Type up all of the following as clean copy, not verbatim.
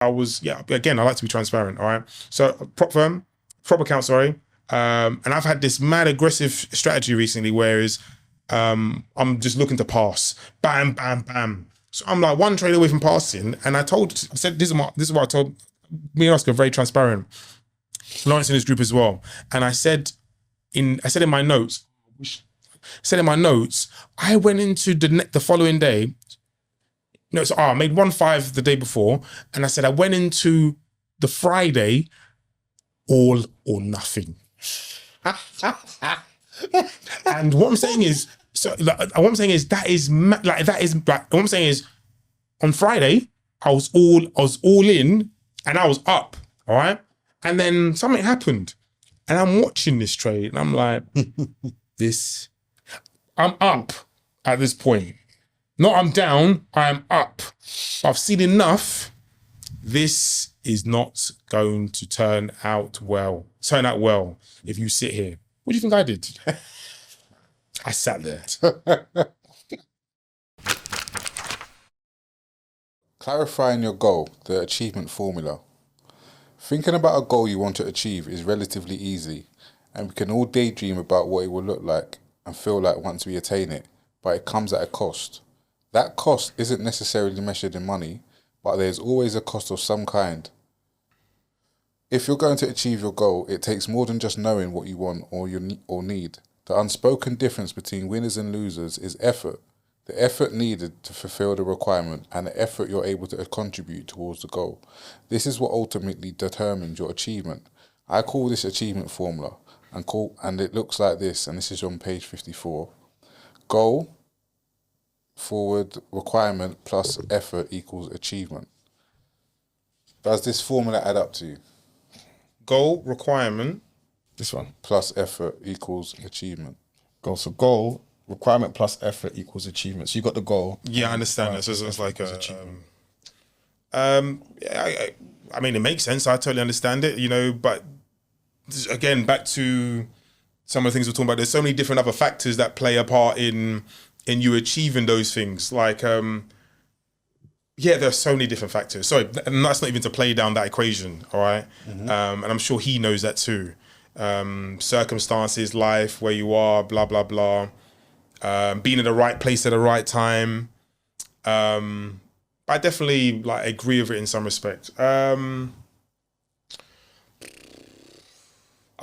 again, I like to be transparent, all right? So prop account, sorry. And I've had this mad aggressive strategy recently, whereas I'm just looking to pass. Bam, bam, bam. So I'm like one trade away from passing. And I said, this is what I told me and Oscar, very transparent. Lawrence in his group as well. And I said in my notes, I went into the following day. So I made 1-5 the day before, and I said I went into the Friday all or nothing. And what I'm saying is, on Friday I was all in, and I was up, all right. And then something happened, and I'm watching this trade, and I'm like, I'm up at this point. No, I'm down, I'm up. I've seen enough. This is not going to turn out well if you sit here. What do you think I did? I sat there. Clarifying your goal, the achievement formula. Thinking about a goal you want to achieve is relatively easy, and we can all daydream about what it will look like and feel like once we attain it, but it comes at a cost. That cost isn't necessarily measured in money, but there's always a cost of some kind. If you're going to achieve your goal, it takes more than just knowing what you want or need. The unspoken difference between winners and losers is effort. The effort needed to fulfill the requirement and the effort you're able to contribute towards the goal. This is what ultimately determines your achievement. I call this achievement formula, and it looks like this, and this is on page 54. Goal forward requirement plus effort equals achievement. Does this formula add up to you? Goal, requirement. This one. Plus effort equals achievement. Goal, requirement plus effort equals achievement. So you got the goal. Yeah, I understand that. So it's like I mean, it makes sense. I totally understand it, but again, back to some of the things we're talking about, there's so many different other factors that play a part in you achieving those things. Like, there's so many different factors. Sorry, and that's not even to play down that equation, all right? Mm-hmm. And I'm sure he knows that too. Circumstances, life, where you are, blah, blah, blah. Being in the right place at the right time. I definitely agree with it in some respect. I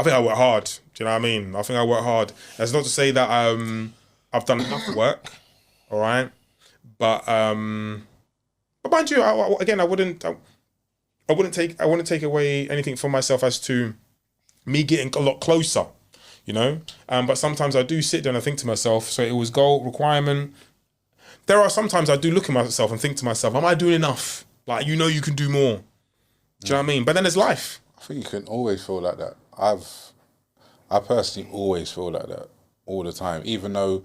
think I work hard. Do you know what I mean? I think I work hard. That's not to say that I've done enough work, all right? But mind you, I wouldn't take away anything from myself as to me getting a lot closer, But sometimes I do sit there and I think to myself, so it was goal, requirement. There are sometimes I do look at myself and think to myself, am I doing enough? You can do more. Do you know what I mean? But then there's life. I think you can always feel like that. I personally always feel like that all the time, even though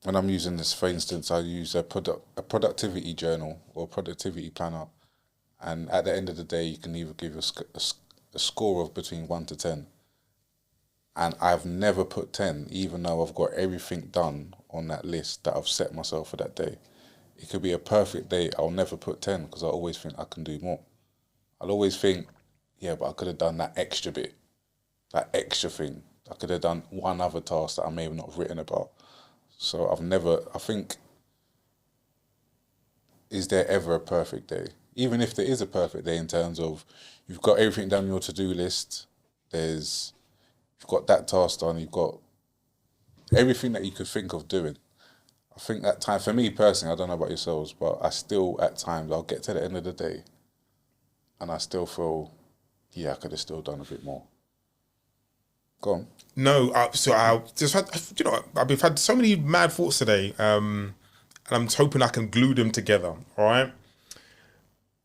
when I'm using this, for instance, I use a productivity journal or productivity planner, and at the end of the day, you can either give a score of between 1 to 10. And I've never put 10, even though I've got everything done on that list that I've set myself for that day. It could be a perfect day. I'll never put 10 because I always think I can do more. I'll always think, yeah, but I could have done that extra bit, that extra thing. I could have done one other task that I may have not written about. So I think, is there ever a perfect day? Even if there is a perfect day in terms of you've got everything down your to-do list, you've got that task done, you've got everything that you could think of doing. I think that time, for me personally, I don't know about yourselves, but I still, at times, I'll get to the end of the day and I still feel, I could have still done a bit more. Go on. No, so I just had, I've had so many mad thoughts today, and I'm hoping I can glue them together, all right?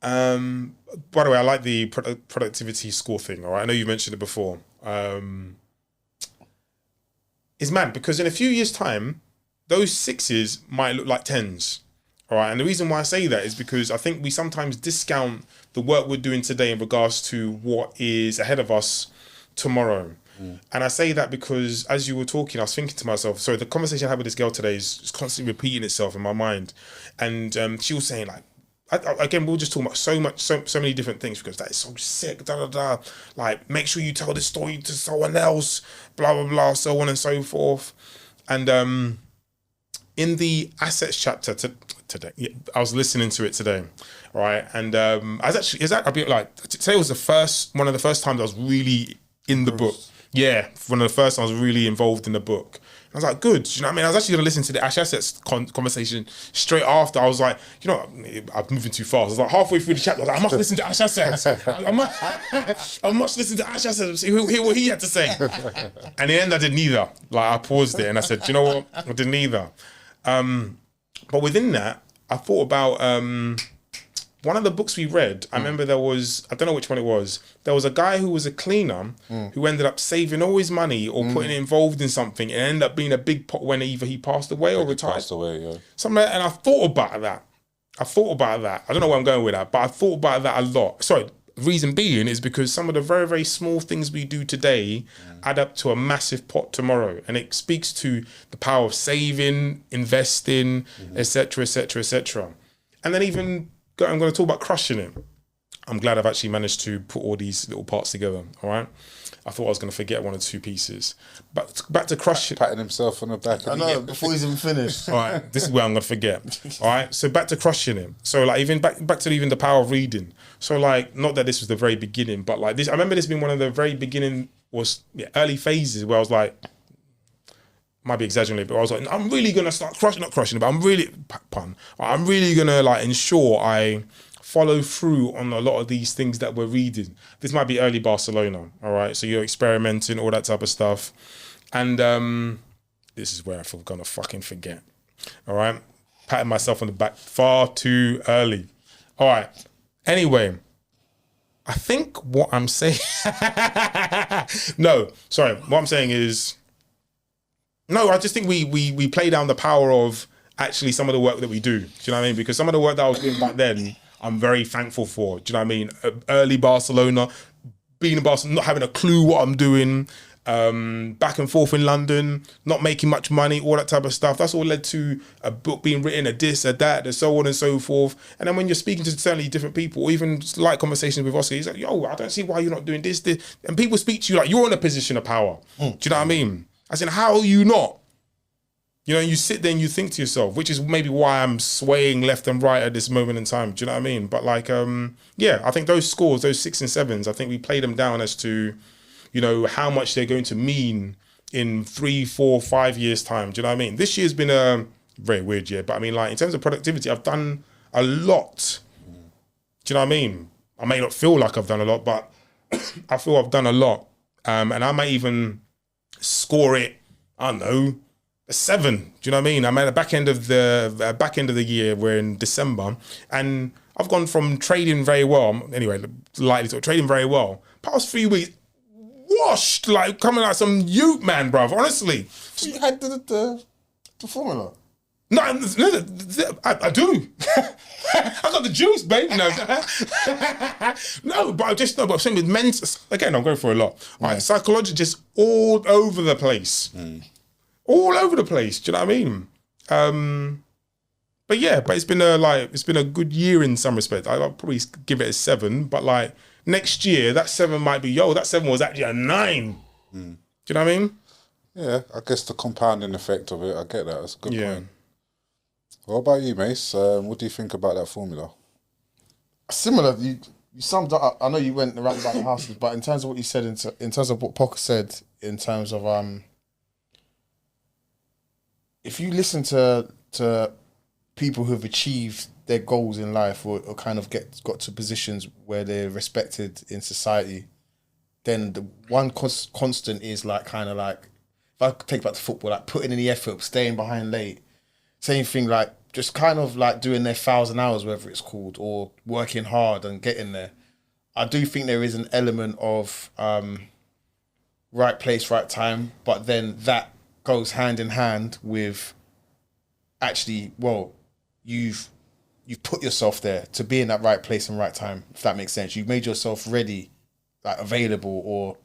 By the way, I like the productivity score thing, all right? I know you mentioned it before. It's mad because in a few years' time, those 6s might look like 10s, all right? And the reason why I say that is because I think we sometimes discount the work we're doing today in regards to what is ahead of us tomorrow. And I say that because as you were talking, I was thinking to myself, so the conversation I had with this girl today is constantly repeating itself in my mind. And she was saying again, we'll just talk about so many different things because that is so sick. Like, make sure you tell this story to someone else. Blah blah blah, so on and so forth. And in the assets chapter today, I was listening to it today, right? And I was actually I'll be like, today was one of the first times I was really in the book. Yeah, one of the first times I was really involved in the book. I was like, good. You know what I mean? I was actually going to listen to the Ash Assets conversation straight after. I was like, you know, I'm moving too fast. I was like halfway through the chapter. I was like, I must listen to Ash Assets. I must listen to Ash Assets and hear what he had to say. And in the end, I did neither. Like, I paused it and I said, do you know what? I did neither. But within that, I thought about one of the books we read. I remember I don't know which one it was. There was a guy who was a cleaner who ended up saving all his money or putting it involved in something and ended up being a big pot when either he passed away or retired. Passed away, yeah. And I thought about that. I don't know where I'm going with that, but I thought about that a lot. Sorry, reason being is because some of the very, very small things we do today add up to a massive pot tomorrow. And it speaks to the power of saving, investing, etc., etc., etc. And then even, I'm going to talk about crushing it. I'm glad I've actually managed to put all these little parts together, all right? I thought I was going to forget one or two pieces. But back to crushing. Patting himself on the back. I know, before he's even finished. All right, this is where I'm going to forget. All right, so back to crushing it. So like even back to even the power of reading. So like, not that this was the very beginning, but like this, I remember this being one of the very beginning, early phases where I was like, might be exaggerating, but I was like, I'm really going to start not crushing it, but I'm really going to like ensure I follow through on a lot of these things that we're reading. This might be early Barcelona, all right? So you're experimenting, all that type of stuff. And this is where I'm going to fucking forget, all right? Patting myself on the back far too early. All right. Anyway, I think what I'm saying... What I'm saying is... No, I just think we play down the power of actually some of the work that we do. Do you know what I mean? Because some of the work that I was doing back then, I'm very thankful for. Do you know what I mean? Early Barcelona, being in Barcelona, not having a clue what I'm doing, back and forth in London, not making much money, all that type of stuff. That's all led to a book being written, a this, a that, and so on and so forth. And then when you're speaking to certainly different people, or even like conversations with Oscar, he's like, yo, I don't see why you're not doing this. And people speak to you like you're in a position of power. Do you know what I mean? I said, how are you not? You know, you sit there and you think to yourself, which is maybe why I'm swaying left and right at this moment in time. Do you know what I mean? But like, I think those scores, those 6 and 7s, I think we play them down as to, you know, how much they're going to mean in 3, 4, 5 years' time. Do you know what I mean? This year's been a very weird year, but I mean, like, in terms of productivity, I've done a lot. Do you know what I mean? I may not feel like I've done a lot, but I feel I've done a lot. And I might even score it, I don't know, a 7. Do you know what I mean? I'm at the back end of the year. We're in December, and I've gone from trading very well. Anyway, trading very well. Past 3 weeks, washed like coming like some Ute man, bruv. Honestly, So you had the formula. No, I do. I got the juice, babe. No, no, but I'm saying with men's, again, I'm going for a lot. Right, psychology just all over the place. All over the place. Do you know what I mean? But it's been a good year in some respects. I'll probably give it a 7, but like next year, that 7 might be, that 7 was actually a 9. Do you know what I mean? Yeah, I guess the compounding effect of it, I get that. That's a good Yeah. point. What about you, Mace? What do you think about that formula? Similar, you summed up. I know you went around about the houses, but in terms of what you said, in terms of what Pocker said, in terms of if you listen to people who've achieved their goals in life or kind of got to positions where they're respected in society, then the one constant is like kind of like, if I take back to football, like putting in the effort, staying behind late. Same thing, like just kind of like doing their 1,000 hours, whatever it's called, or working hard and getting there. I do think there is an element of right place, right time, but then that goes hand in hand with actually, you've put yourself there to be in that right place and right time, if that makes sense. You've made yourself ready, like available or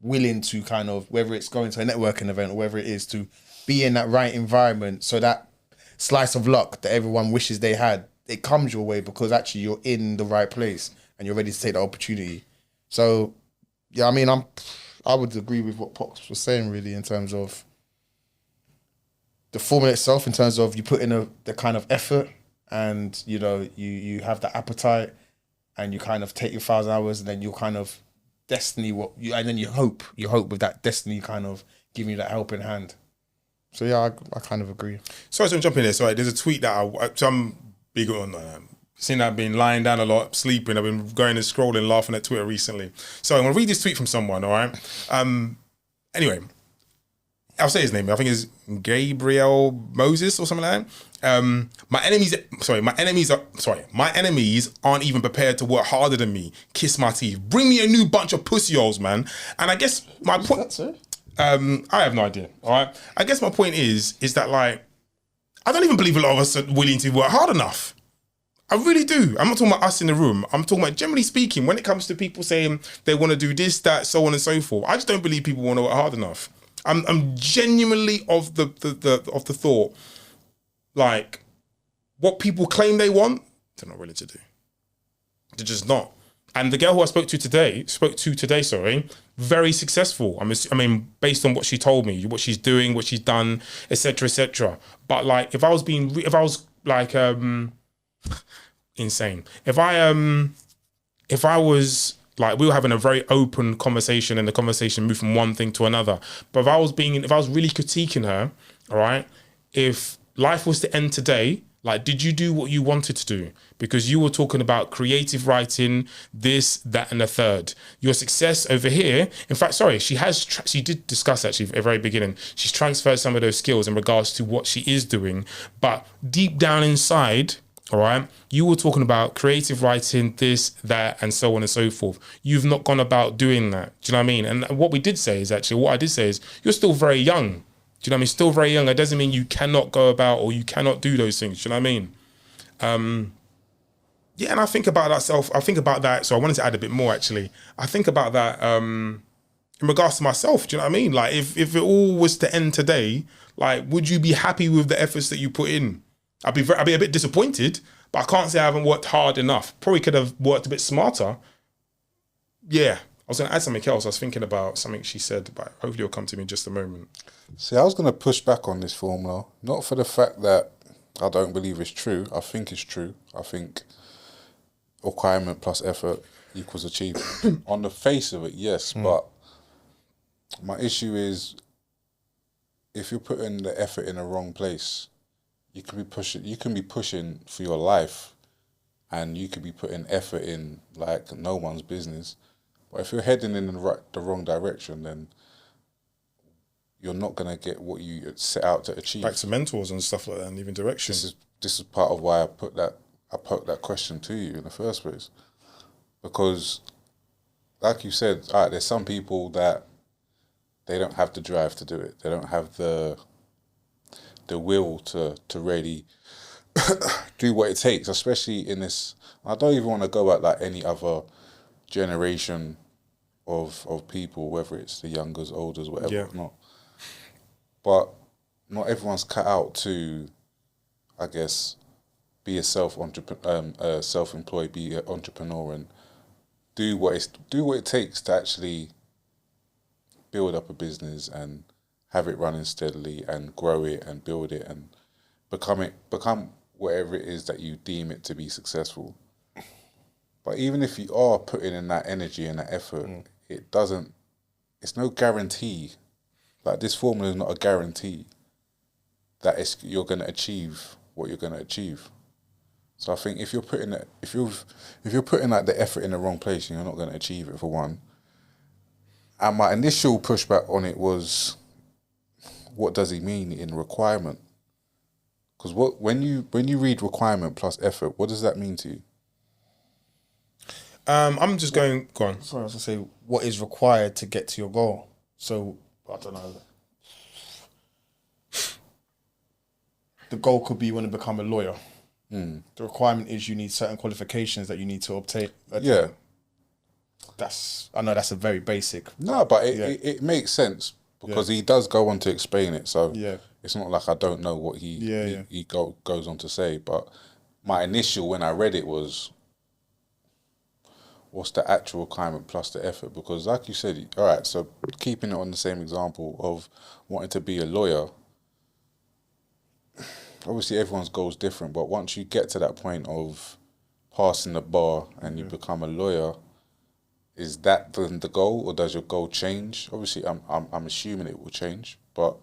willing to kind of, whether it's going to a networking event or whether it is to be in that right environment, so that slice of luck that everyone wishes they had it comes your way because actually you're in the right place and you're ready to take the opportunity. So, yeah, I mean, I would agree with what Pox was saying really in terms of the formula itself, in terms of you put in the kind of effort and, you know, you have the appetite and you kind of take your 1,000 hours and then you kind of destiny and then you hope with that destiny kind of giving you that helping hand. So yeah, I kind of agree. Sorry to jump in there. Sorry, there's a tweet that I'm big on. Seen that I've been lying down a lot, sleeping. I've been going and scrolling, laughing at Twitter recently. So I'm gonna read this tweet from someone. All right. Anyway, I'll say his name. I think it's Gabriel Moses or something like that. My enemies aren't even prepared to work harder than me. Kiss my teeth. Bring me a new bunch of pussy holes, man. And I guess my point. I have no idea. All right. I guess my point is that like, I don't even believe a lot of us are willing to work hard enough. I really do. I'm not talking about us in the room. I'm talking about generally speaking, when it comes to people saying they want to do this, that, so on and so forth. I just don't believe people want to work hard enough. I'm genuinely of the thought, like, what people claim they want, they're not willing to do. They're just not. And the girl who I spoke to today, very successful. I mean, based on what she told me, what she's doing, what she's done, etc., etc. But like, if I was like insane, if I was like, we were having a very open conversation and the conversation moved from one thing to another. But if I was really critiquing her, all right, if life was to end today, like, did you do what you wanted to do? Because you were talking about creative writing, this, that, and the third. Your success over here, in fact, sorry, she did discuss actually at the very beginning, she's transferred some of those skills in regards to what she is doing. But deep down inside, all right, you were talking about creative writing, this, that, and so on and so forth. You've not gone about doing that. Do you know what I mean? And what I did say is, you're still very young. Do you know what I mean? Still very young. It doesn't mean you cannot go about or you cannot do those things. Do you know what I mean? Yeah, and I think about that. So I wanted to add a bit more actually. I think about that in regards to myself. Do you know what I mean? Like, if it all was to end today, like, would you be happy with the efforts that you put in? I'd be a bit disappointed, but I can't say I haven't worked hard enough. Probably could have worked a bit smarter. Yeah. I was going to add something else. I was thinking about something she said, but hopefully it'll come to me in just a moment. See, I was going to push back on this formula, not for the fact that I don't believe it's true. I think it's true. I think requirement plus effort equals achievement. On the face of it, yes, but my issue is if you're putting the effort in the wrong place, you can be pushing for your life and you could be putting effort in like no one's business. But if you're heading in the wrong direction, then you're not going to get what you set out to achieve. Back to mentors and stuff like that, and even direction. This is part of why I put that question to you in the first place. Because, like you said, all right, there's some people that they don't have the drive to do it. They don't have the will to really do what it takes, especially in this. I don't even want to go at like any other generation of people, whether it's the youngers, olders, whatever, not. But not everyone's cut out to, I guess, be a self-employed, be an entrepreneur, and do what it takes to actually build up a business and have it running steadily and grow it and build it and become whatever it is that you deem it to be successful. But even if you are putting in that energy and that effort, it's no guarantee. Like, this formula is not a guarantee that you're going to achieve what you're going to achieve. So I think if you're putting like the effort in the wrong place, you're not going to achieve it, for one. And my initial pushback on it was, what does he mean in requirement? Because when you read requirement plus effort, what does that mean to you? I'm just going. Go on. Sorry, I was going to say, what is required to get to your goal? So, I don't know. The goal could be you want to become a lawyer. The requirement is you need certain qualifications that you need to obtain. Yeah. I know that's a very basic. No, but it makes sense because he does go on to explain it. So it's not like I don't know what he goes on to say. But my initial when I read it was, what's the actual requirement plus the effort? Because like you said, all right, so keeping it on the same example of wanting to be a lawyer, obviously everyone's goal is different, but once you get to that point of passing the bar and you become a lawyer, is that then the goal, or does your goal change? Obviously, I'm assuming it will change, but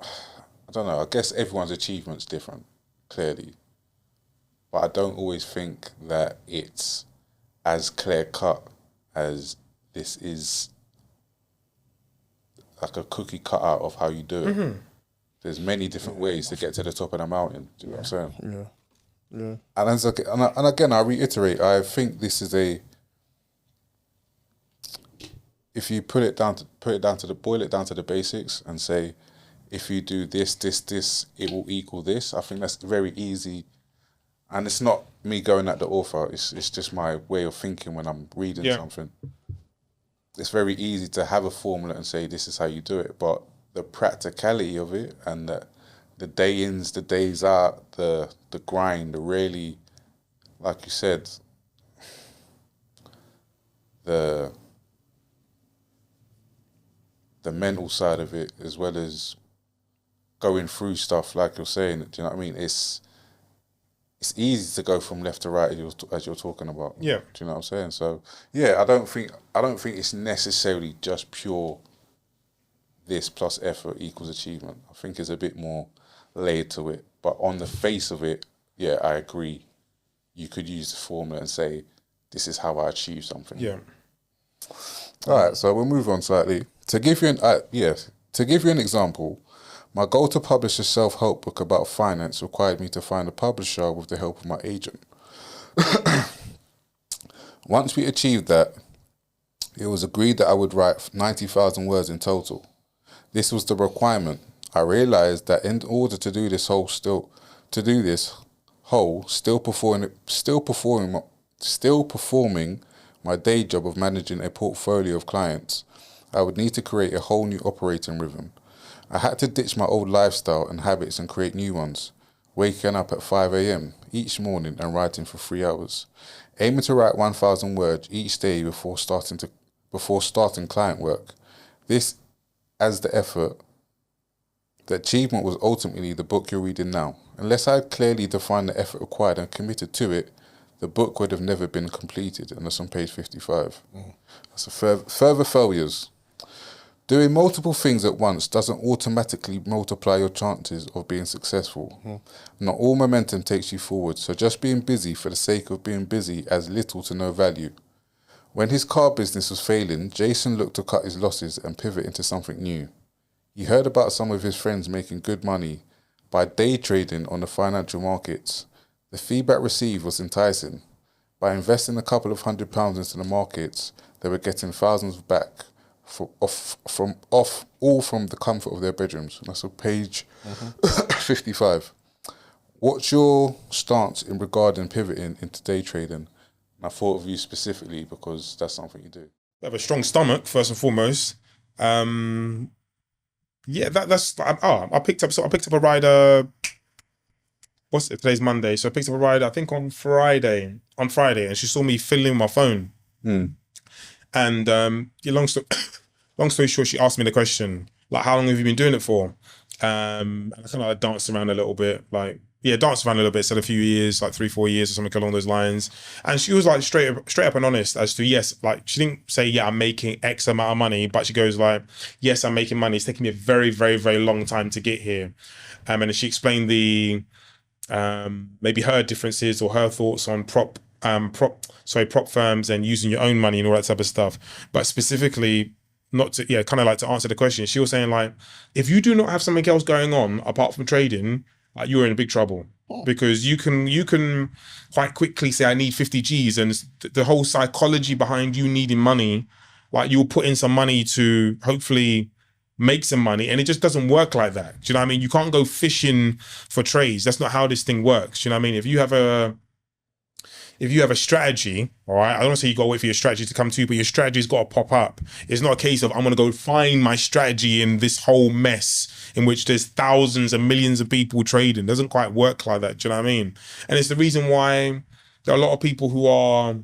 I don't know. I guess everyone's achievement's different, clearly, but I don't always think that it's as clear cut as this is like a cookie cut out of how you do it. There's many different ways to get to the top of the mountain. Do you know what I'm saying? Yeah. And again, I reiterate, I think this is if you boil it down to the basics and say, if you do this, it will equal this. I think that's very easy, and it's not me going at the author. It's just my way of thinking when I'm reading something. It's very easy to have a formula and say this is how you do it, but the practicality of it and the day ins, the days out, the grind, the really, like you said, the mental side of it, as well as going through stuff, like you're saying. Do you know what I mean? It's easy to go from left to right as you're talking about. Yeah. Do you know what I'm saying? So yeah, I don't think it's necessarily just pure this plus effort equals achievement. I think it's a bit more layered to it. But on the face of it, yeah, I agree. You could use the formula and say, this is how I achieve something. Yeah. All right, so we'll move on slightly. To give you an example, my goal to publish a self-help book about finance required me to find a publisher with the help of my agent. Once we achieved that, it was agreed that I would write 90,000 words in total. This was the requirement. I realized that in order to do this still performing my day job of managing a portfolio of clients, I would need to create a whole new operating rhythm. I had to ditch my old lifestyle and habits and create new ones, waking up at 5 a.m. each morning and writing for 3 hours, aiming to write 1,000 words each day before starting client work. This as the effort. The achievement was ultimately the book you're reading now. Unless I had clearly defined the effort required and committed to it, the book would have never been completed, and that's on page 55. That's a further failures. Doing multiple things at once doesn't automatically multiply your chances of being successful. Not all momentum takes you forward, so just being busy for the sake of being busy has little to no value. When his car business was failing, Jason looked to cut his losses and pivot into something new. He heard about some of his friends making good money by day trading on the financial markets. The feedback received was enticing. By investing a couple of £100 into the markets, they were getting thousands back all from the comfort of their bedrooms. That's on page 55. What's your stance in regarding pivoting into day trading? And I thought of you specifically because that's something you do. You have a strong stomach, first and foremost. Yeah, I picked up a rider. Today's Monday, so I picked up a rider, I think on Friday, and she saw me fiddling with my phone. And long story short, she asked me the question, like, how long have you been doing it for? And I kind of danced around a little bit, said a few years, like 3-4 years or something along those lines. And she was like straight up and honest as to, yes, like she didn't say, yeah, I'm making X amount of money, but she goes like, yes, I'm making money. It's taking me a very, very, very long time to get here. And she explained the maybe her differences or her thoughts on prop firms and using your own money and all that type of stuff. But specifically, kind of like to answer the question, she was saying like, if you do not have something else going on apart from trading, you're in big trouble, because you can quite quickly say I need 50 G's, and the whole psychology behind you needing money, like you'll put in some money to hopefully make some money, and it just doesn't work like that. Do you know what I mean? You can't go fishing for trades. That's not how this thing works. Do you know what I mean? if you have a strategy, all right, I don't want to say you got to wait for your strategy to come to you, but your strategy's got to pop up. It's not a case of I'm going to go find my strategy in this whole mess in which there's thousands and millions of people trading. It doesn't quite work like that. Do you know what I mean? And it's the reason why there are a lot of people who are,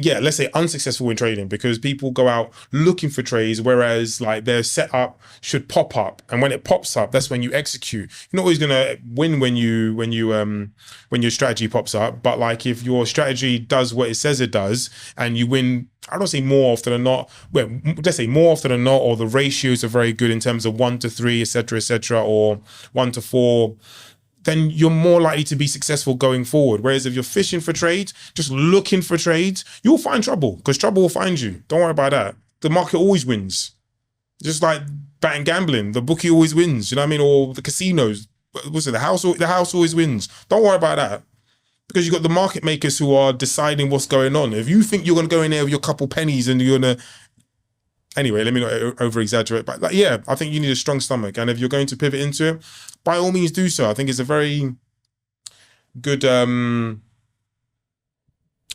yeah, let's say unsuccessful in trading, because people go out looking for trades, whereas like their setup should pop up, and when it pops up, that's when you execute. You're not always gonna win when your strategy pops up, but like if your strategy does what it says it does, and you win, I don't say more often than not. Well, let's say more often than not, or the ratios are very good in terms of 1 to 3, etc., or 1 to 4. Then you're more likely to be successful going forward. Whereas if you're fishing for trades, just looking for trades, you'll find trouble, because trouble will find you. Don't worry about that. The market always wins. Just like betting gambling, the bookie always wins. You know what I mean? Or the casinos. What's it? The house always wins. Don't worry about that. Because you've got the market makers who are deciding what's going on. If you think you're going to go in there with your couple pennies and you're going to... Anyway, let me not over-exaggerate, but like, yeah, I think you need a strong stomach. And if you're going to pivot into it, by all means do so. I think it's a very good, I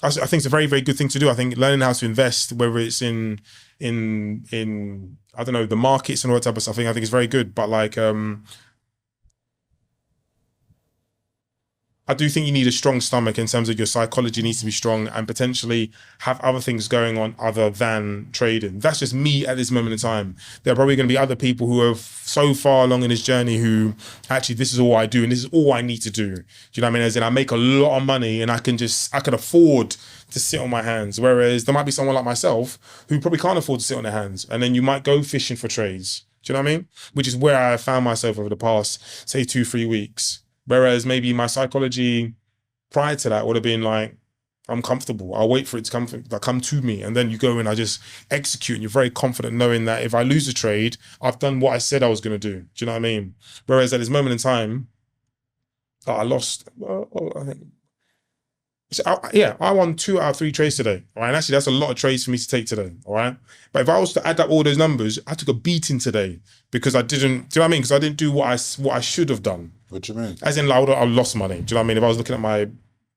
think it's a very, very good thing to do. I think learning how to invest, whether it's in I don't know, the markets and all that type of stuff, I think it's very good. But like, I do think you need a strong stomach in terms of your psychology needs to be strong, and potentially have other things going on other than trading. That's just me at this moment in time. There are probably going to be other people who are so far along in this journey who actually, this is all I do and this is all I need to do. Do you know what I mean? As in, I make a lot of money and I can afford to sit on my hands. Whereas there might be someone like myself who probably can't afford to sit on their hands. And then you might go fishing for trades. Do you know what I mean? Which is where I found myself over the past, say, 2-3 weeks. Whereas maybe my psychology prior to that would have been like, I'm comfortable. I'll wait for it to come to me. And then you go and I just execute, and you're very confident knowing that if I lose a trade, I've done what I said I was going to do. Do you know what I mean? Whereas at this moment in time, I lost, I think, I won 2 out of 3 trades today. All right. And actually, that's a lot of trades for me to take today. All right. But if I was to add up all those numbers, I took a beating today because I didn't, do you know what I mean? Because I didn't do what I should have done. What do you mean? As in, like, I lost money. Do you know what I mean? If I was looking at my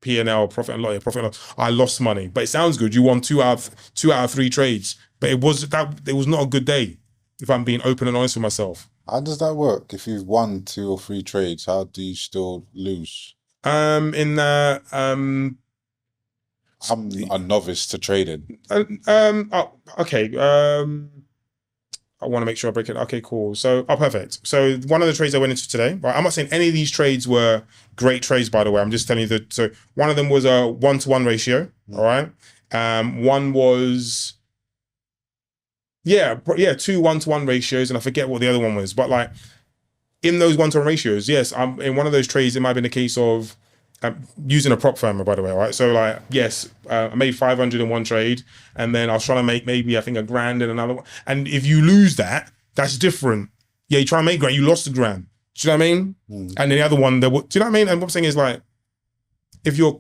P&L, profit and loss, I lost money. But it sounds good. You won 2 out of 3 trades. But it was not a good day, if I'm being open and honest with myself. How does that work? If you've won 2 or 3 trades, how do you still lose? I'm a novice to trading. Okay. I want to make sure I break it. Okay, cool. So, perfect. So one of the trades I went into today, right? I'm not saying any of these trades were great trades, by the way. I'm just telling you that. So one of them was a 1-to-1 ratio. All right. One was, 2 1-to-1 ratios, and I forget what the other one was. But like in those 1-to-1 ratios, yes, I'm in one of those trades. It might have been a case of using a prop firm, by the way, right? So like, yes, I made 500 in one trade, and then I was trying to make maybe, I think, $1,000 in another one. And if you lose that, that's different. Yeah, you try and make $1,000, you lost $1,000. Do you know what I mean? And the other one, do you know what I mean? And what I'm saying is like, if you're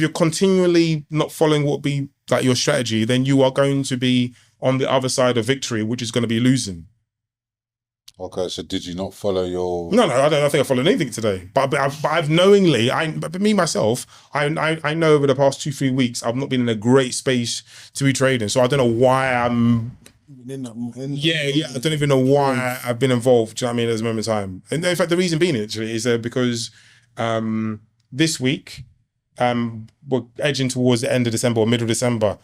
continually not following what be like your strategy, then you are going to be on the other side of victory, which is going to be losing. Okay, so did you not follow your... No, I don't think I followed anything today. But I've knowingly, but me myself, I know over the past 2-3 weeks, I've not been in a great space to be trading. So I don't know why I'm... I don't even know why I've been involved. Do you know what I mean? At this moment in time. And in fact, the reason being actually is because this week, we're edging towards the end of December or middle of December.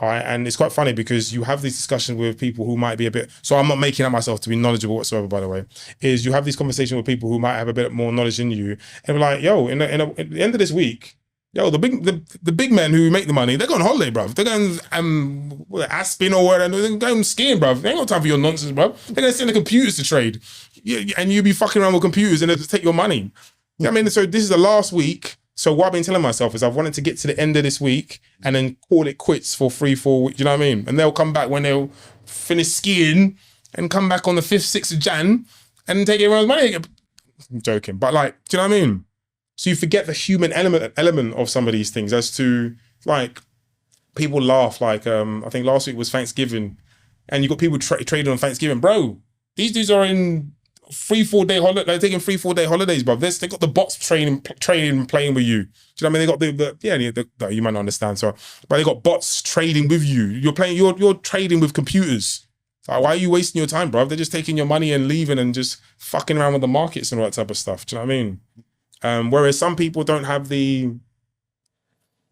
All right, and it's quite funny because you have these discussions with people who might be a bit, so I'm not making up myself to be knowledgeable whatsoever, by the way, is you have these conversations with people who might have a bit more knowledge than you, and we're like, yo, at the end of this week, yo, the big men who make the money, they're going on holiday, bruv. They're going Aspen or whatever, they're going skiing, bruv. They ain't got time for your nonsense, bruv. They're going to send the computers to trade, and you be fucking around with computers and they just take your money. You know what I mean? So this is the last week. So what I've been telling myself is I've wanted to get to the end of this week and then call it quits for 3-4 weeks. You know what I mean? And they'll come back when they'll finish skiing and come back on the 5th, 6th of Jan and take everyone's money. I'm joking, but like, do you know what I mean? So you forget the human element of some of these things as to like, people laugh. Like, I think last week was Thanksgiving and you got people trading on Thanksgiving. Bro, these dudes are in 3-4 day holiday. They're taking 3-4 day holidays, bro. They got the bots training, playing with you. Do you know what I mean? They got you might not understand. So, but they got bots trading with you. You're playing. You're trading with computers. Like, why are you wasting your time, bro? They're just taking your money and leaving and just fucking around with the markets and all that type of stuff. Do you know what I mean? Whereas some people don't have they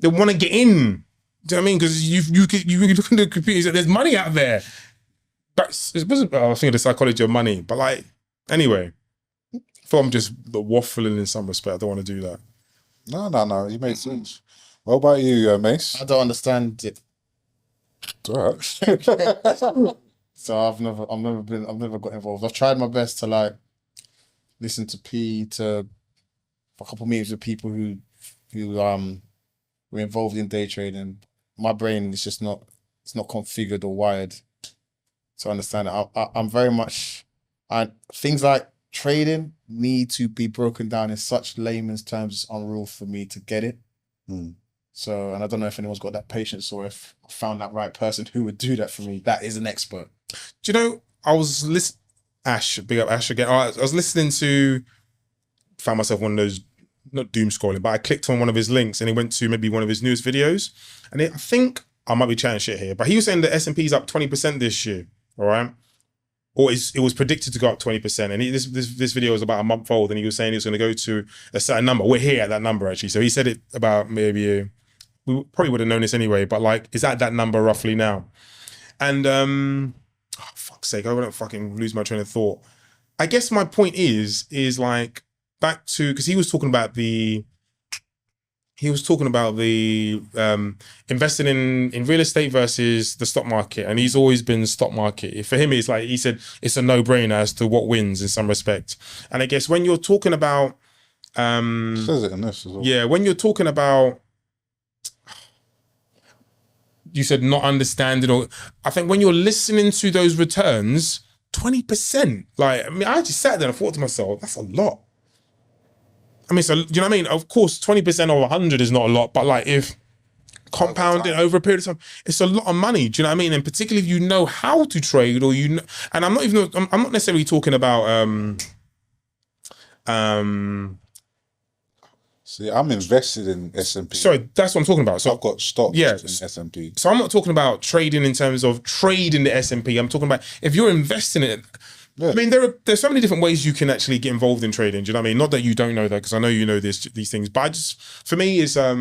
want to get in. Do you know what I mean? Because you look at the computers, there's money out there. I think of the psychology of money, but like, anyway, I thought I'm just waffling in some respect. I don't want to do that. No, you make sense. What about you, Mace? I don't understand it. It's all right. So I've never got involved. I've tried my best to like listen to to a couple meetings with people who were involved in day trading. My brain is just not configured or wired to understand it. I'm very much things like trading need to be broken down in such layman's terms it's unreal for me to get it. So, and I don't know if anyone's got that patience or if I found that right person who would do that for me. That is an expert. Do you know, I was listening, Ash, big up Ash again. I was listening to, found myself one of those, not doom scrolling, but I clicked on one of his links and it went to maybe one of his newest videos. And I think, I might be chatting shit here, but he was saying the S&P is up 20% this year, all right? Or it was predicted to go up 20%. And this video was about a month old and he was saying he was going to go to a certain number. We're here at that number actually. So he said it about maybe, we probably would have known this anyway, but like, it's at that number roughly now. And, fuck's sake, I wouldn't fucking lose my train of thought. I guess my point is like, back to, because he was talking about the investing in real estate versus the stock market, and he's always been stock market. For him, it's like, he said it's a no-brainer as to what wins in some respect. And I guess when you're talking about says it in this as well. Yeah, when you're talking about, you said not understanding, or I think when you're listening to those returns, 20%. Like, I mean, I just sat there and thought to myself, that's a lot. I mean, so, do you know what I mean? Of course, 20% of 100 is not a lot, but like if compounded over a period of time, it's a lot of money. Do you know what I mean? And particularly if you know how to trade, or you know, and I'm not necessarily talking about See, I'm invested in S&P. Sorry, that's what I'm talking about. So I've got stocks in S&P. So I'm not talking about trading in terms of trading the S&P. I'm talking about if you're investing in it. Yeah. I mean, there's so many different ways you can actually get involved in trading. Do you know what I mean? Not that you don't know that, because I know you know these things. But for me, is I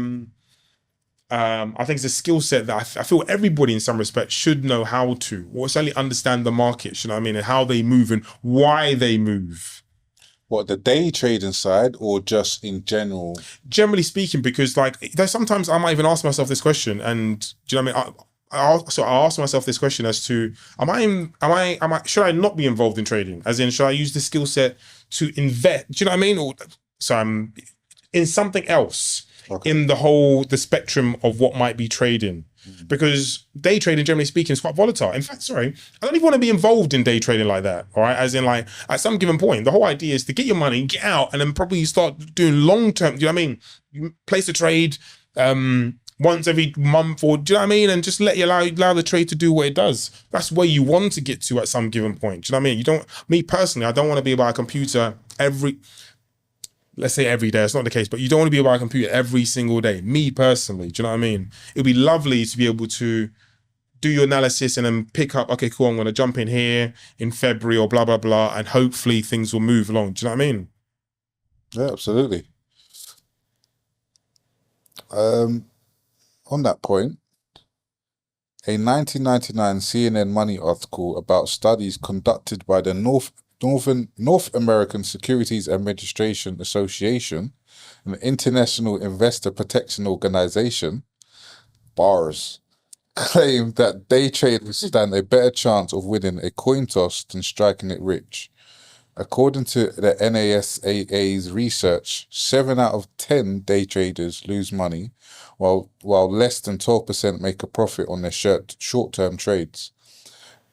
think it's a skill set that I feel everybody in some respect should know how to, or certainly understand the markets. You know what I mean, and how they move and why they move. What, the day trading side, or just in general? Generally speaking, because like there's sometimes I might even ask myself this question, and do you know what I mean? I ask myself this question as to, should I not be involved in trading? As in, should I use the skill set to invest? Do you know what I mean? Or so I'm in something else, okay, in the spectrum of what might be trading. Because day trading, generally speaking, is quite volatile. In fact, I don't even want to be involved in day trading like that. All right, as in, like, at some given point, the whole idea is to get your money, get out, and then probably start doing long term. Do you know what I mean? You place a trade once every month, or do you know what I mean? And just allow the trade to do what it does. That's where you want to get to at some given point. Do you know what I mean? Me personally, I don't want to be by a computer let's say every day. It's not the case, but you don't want to be by a computer every single day. Me personally, do you know what I mean? It'd be lovely to be able to do your analysis and then pick up, okay, cool, I'm going to jump in here in February or blah, blah, blah, and hopefully things will move along. Do you know what I mean? Yeah, absolutely. On that point, a 1999 CNN Money article about studies conducted by the North American Securities Administration Association, an international investor protection organization, BARS, claimed that day traders stand a better chance of winning a coin toss than striking it rich. According to the NASAA's research, 7 out of 10 day traders lose money, while less than 12% make a profit on their short-term trades.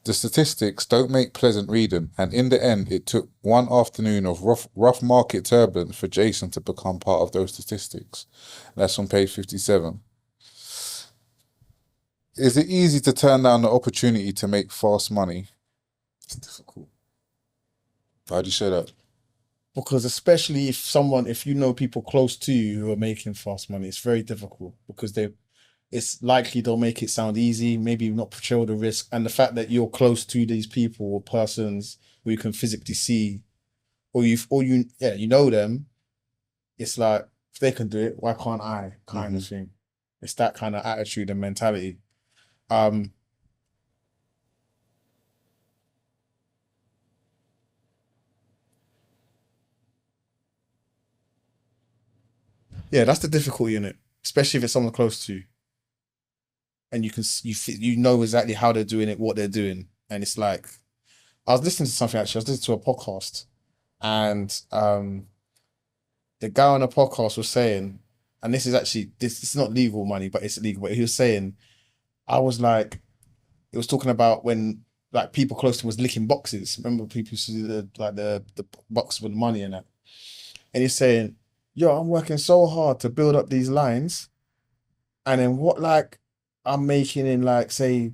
The statistics don't make pleasant reading, and in the end, it took one afternoon of rough market turbulence for Jason to become part of those statistics. That's on page 57. Is it easy to turn down the opportunity to make fast money? It's difficult. Why do you say that? Because especially if you know people close to you who are making fast money, it's very difficult because it's likely they'll make it sound easy, maybe not portray all the risk. And the fact that you're close to these people or persons who you can physically see, you know them, it's like, if they can do it, why can't I? Kind of thing. It's that kind of attitude and mentality. Yeah, that's the difficulty in it, especially if it's someone close to you, and you know exactly how they're doing it, what they're doing, and it's like, I was listening to something actually. I was listening to a podcast, and the guy on the podcast was saying, and this is not legal money, but it's illegal. But he was saying, I was like, it was talking about when like people close to him was licking boxes. Remember people used to do the box with money and that, and he's saying, yo, I'm working so hard to build up these lines. And then what like I'm making in like, say,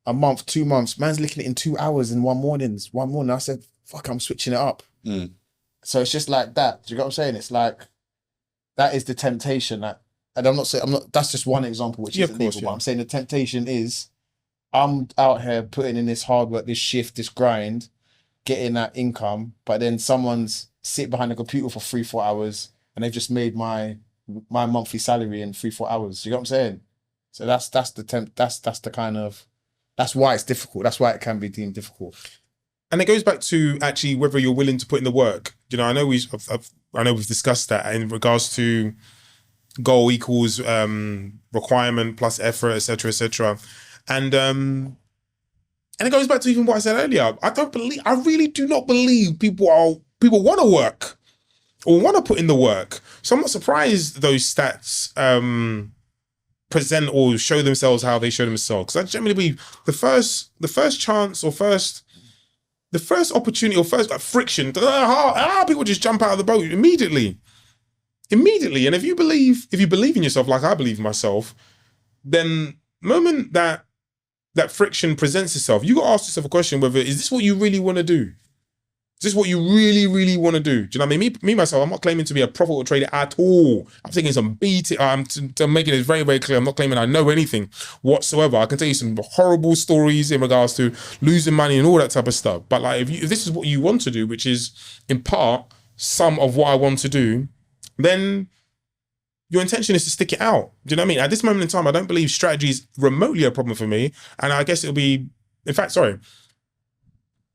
a month, 2 months, man's licking it in 2 hours in one morning. I said, fuck, I'm switching it up. So it's just like that. Do you get what I'm saying? It's like, that is the temptation. That, and that's just one example, which is illegal, but I'm saying the temptation is, I'm out here putting in this hard work, this shift, this grind, getting that income, but then someone's sit behind a computer for 3-4 hours and they've just made my monthly salary in 3-4 hours. You get what I'm saying? So that's why it's difficult. That's why it can be deemed difficult. And it goes back to actually whether you're willing to put in the work. You know, I know we've discussed that in regards to goal equals requirement plus effort, etc. And it goes back to even what I said earlier. I really do not believe people want to work or want to put in the work. So I'm not surprised those stats present or show themselves how they show themselves. Because I generally believe the first chance or the first opportunity or first friction, people just jump out of the boat immediately. And if you believe in yourself, like I believe in myself, then the moment that friction presents itself, you got to ask yourself a question whether, is this what you really want to do? Is this what you really, really want to do? Do you know what I mean? Me myself, I'm not claiming to be a profitable trader at all. I'm taking some beating. I'm making it very, very clear. I'm not claiming I know anything whatsoever. I can tell you some horrible stories in regards to losing money and all that type of stuff. But like, if this is what you want to do, which is in part some of what I want to do, then your intention is to stick it out. Do you know what I mean? At this moment in time, I don't believe strategy is remotely a problem for me. And I guess it'll be, in fact, sorry.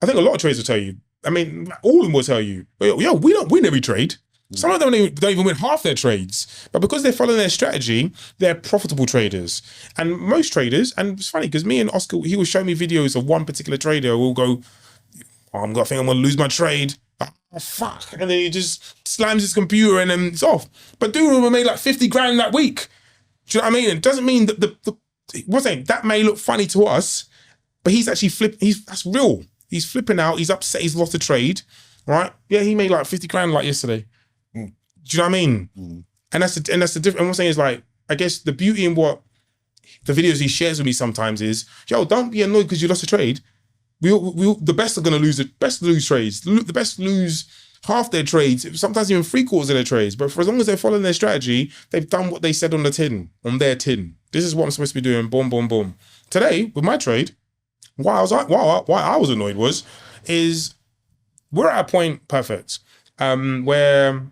I think a lot of traders will tell you, I mean, all of them will tell you, yo, we don't win every trade. Some of them don't even win half their trades. But because they're following their strategy, they're profitable traders. And most traders, and it's funny because me and Oscar, he will show me videos of one particular trader who will go, I think I'm going to lose my trade. Oh, fuck. And then he just slams his computer and then it's off. But dude will make like 50 grand that week. Do you know what I mean? It doesn't mean that that may look funny to us, but he's actually that's real. He's flipping out. He's upset. He's lost a trade, right? Yeah, he made like 50 grand like yesterday. Do you know what I mean? And that's the difference. And what I'm saying is like, I guess the beauty in what the videos he shares with me sometimes is, yo, don't be annoyed because you lost a trade. The best are going to lose it. Best lose trades. The best lose half their trades, sometimes even 3/4 of their trades. But for as long as they're following their strategy, they've done what they said on their tin. This is what I'm supposed to be doing. Boom, boom, boom. Today, with my trade, why I was annoyed is we're at a point, perfect, where,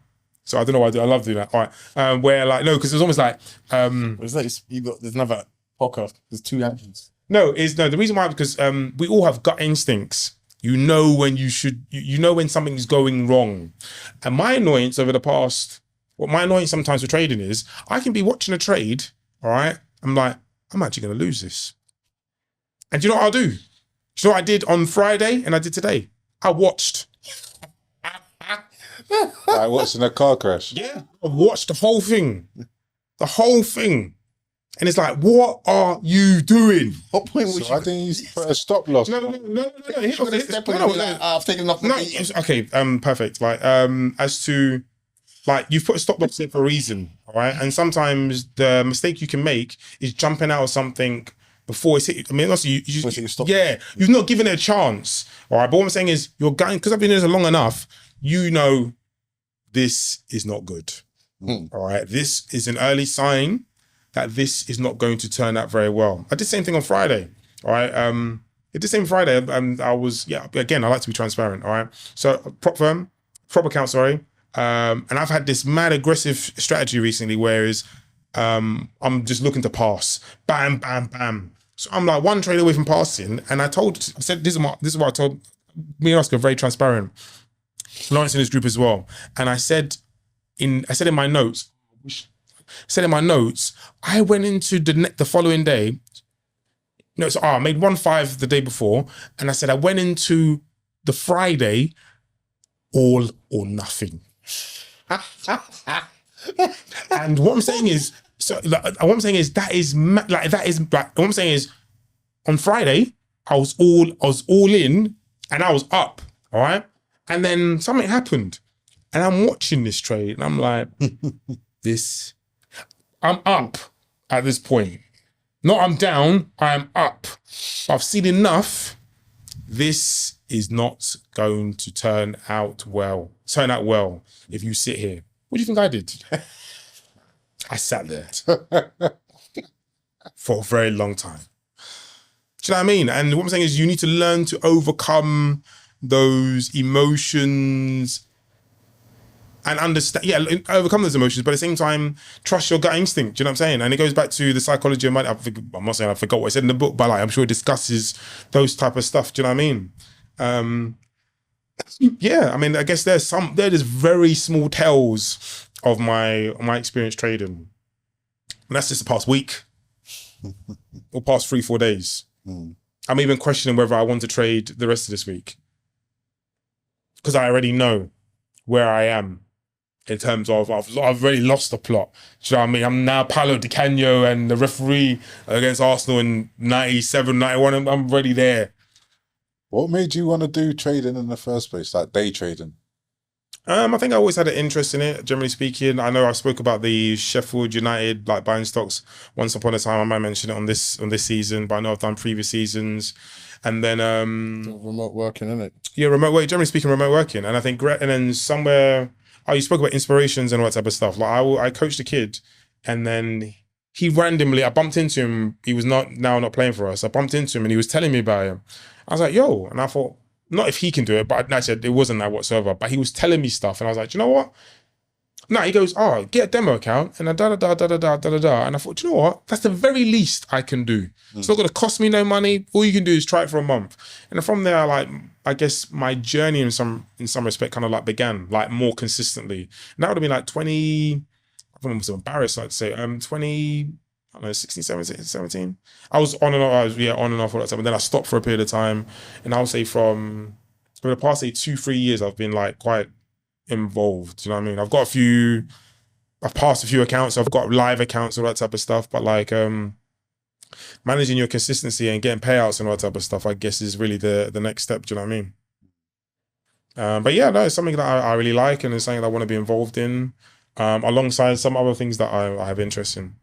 so I don't know why I love doing that. All right, where like, no, because it was almost like, there's another podcast. There's 2 actions. The reason why, because we all have gut instincts. You know when you know when something's going wrong. And my annoyance sometimes with trading is, I can be watching a trade, all right? I'm like, I'm actually going to lose this. And do you know what I'll do? Do you know what I did on Friday and I did today? I watched. I watched in a car crash. Yeah, I watched the whole thing. The whole thing. And it's like, what are you doing? What point was I think you put a stop loss. No. I've taken enough. Okay, perfect. Like, as to, like, you've put a stop loss in for a reason, all right? And sometimes the mistake you can make is jumping out of something before it's hit. I mean, also Before it's hit your stop. yeah, you've not given it a chance. All right, but what I'm saying is, you're going, because I've been doing this long enough. You know, this is not good. All right, this is an early sign that this is not going to turn out very well. I did the same thing on Friday. All right, I did the same Friday, and I was, again, I like to be transparent. All right, so prop account, sorry. And I've had this mad aggressive strategy recently, whereas I'm just looking to pass, bam, bam, bam. So I'm like one trade away from passing, and I said this is what I told me and Oscar, very transparent. Lawrence in this group as well, and I said in my notes, I went into the following day. So I made 1-5 the day before, and I said I went into the Friday all or nothing. And what I'm saying is, on Friday I was all in, and I was up, all right, and then something happened, and I'm watching this trade, and I'm like, I'm up at this point. No, I'm down, I'm up. I've seen enough. This is not going to turn out well if you sit here. What do you think I did? I sat there for a very long time. Do you know what I mean? And what I'm saying is, you need to learn to overcome those emotions and understand, overcome those emotions, but at the same time, trust your gut instinct. Do you know what I'm saying? And it goes back to the psychology of money. I'm not saying I forgot what I said in the book, but like, I'm sure it discusses those type of stuff. Do you know what I mean? I mean, I guess there's very small tells of my experience trading. And that's just the past week or past 3-4 days. I'm even questioning whether I want to trade the rest of this week, because I already know where I am in terms of I've already lost the plot. Do you know what I mean? I'm now Paolo Di Canio and the referee against Arsenal in 97, 91. I'm already there. What made you want to do trading in the first place, like day trading? I think I always had an interest in it, generally speaking. I know I spoke about the Sheffield United, like buying stocks once upon a time. I might mention it on this season, but I know I've done previous seasons. And then remote working, isn't it? Yeah, remote work. Generally speaking, remote working. And I think, and then somewhere, you spoke about inspirations and all that type of stuff. Like I coached a kid, and then he randomly, I bumped into him. He was not playing for us. I bumped into him, and he was telling me about him. I was like, yo, and I thought, not if he can do it, but I said it wasn't that whatsoever. But he was telling me stuff, and I was like, do you know what? No, he goes, get a demo account, and da da da da da da da da. And I thought, do you know what? That's the very least I can do. It's not going to cost me no money. All you can do is try it for a month. And from there, I guess my journey in some respect kind of like began like more consistently. And that would have been like 20. I was embarrassed, I'd say 20. I don't know, 16, 17. I was on and off. On and off all that time. And then I stopped for a period of time. And I would say for the past 2-3 years, I've been like quite involved. You know what I mean? I've passed a few accounts. I've got live accounts, all that type of stuff. But like managing your consistency and getting payouts and all that type of stuff, I guess, is really the next step. Do you know what I mean? But yeah, no, it's something that I really like, and it's something that I want to be involved in, alongside some other things that I have interest in.